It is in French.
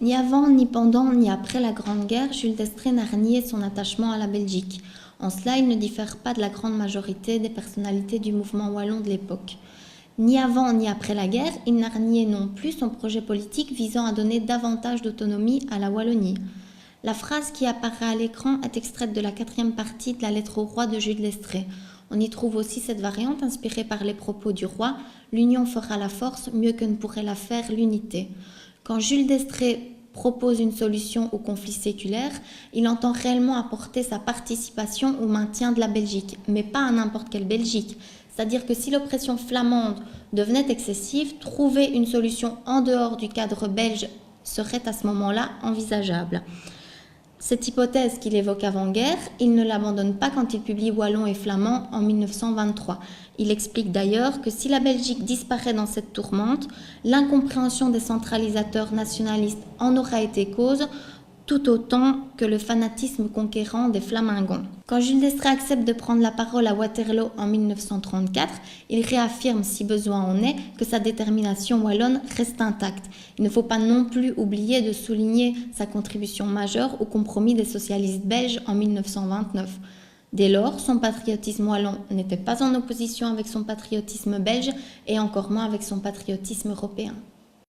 Ni avant, ni pendant, ni après la Grande Guerre, Jules d'Estrées n'a renié son attachement à la Belgique. En cela, il ne diffère pas de la grande majorité des personnalités du mouvement wallon de l'époque. Ni avant ni après la guerre, il n'a renié non plus son projet politique visant à donner davantage d'autonomie à la Wallonie. La phrase qui apparaît à l'écran est extraite de la 4e partie de la lettre au roi de Jules d'Estrées. On y trouve aussi cette variante inspirée par les propos du roi « L'union fera la force, mieux que ne pourrait la faire l'unité ». Quand Jules d'Estrées propose une solution au conflit séculaire, il entend réellement apporter sa participation au maintien de la Belgique, mais pas à n'importe quelle Belgique. C'est-à-dire que si l'oppression flamande devenait excessive, trouver une solution en dehors du cadre belge serait à ce moment-là envisageable. Cette hypothèse qu'il évoque avant-guerre, il ne l'abandonne pas quand il publie Wallon et Flamand en 1923. Il explique d'ailleurs que si la Belgique disparaît dans cette tourmente, l'incompréhension des centralisateurs nationalistes en aura été cause, tout autant que le fanatisme conquérant des Flamingons. Quand Jules d'Estrées accepte de prendre la parole à Waterloo en 1934, il réaffirme, si besoin en est, que sa détermination wallonne reste intacte. Il ne faut pas non plus oublier de souligner sa contribution majeure au compromis des socialistes belges en 1929. Dès lors, son patriotisme wallon n'était pas en opposition avec son patriotisme belge et encore moins avec son patriotisme européen.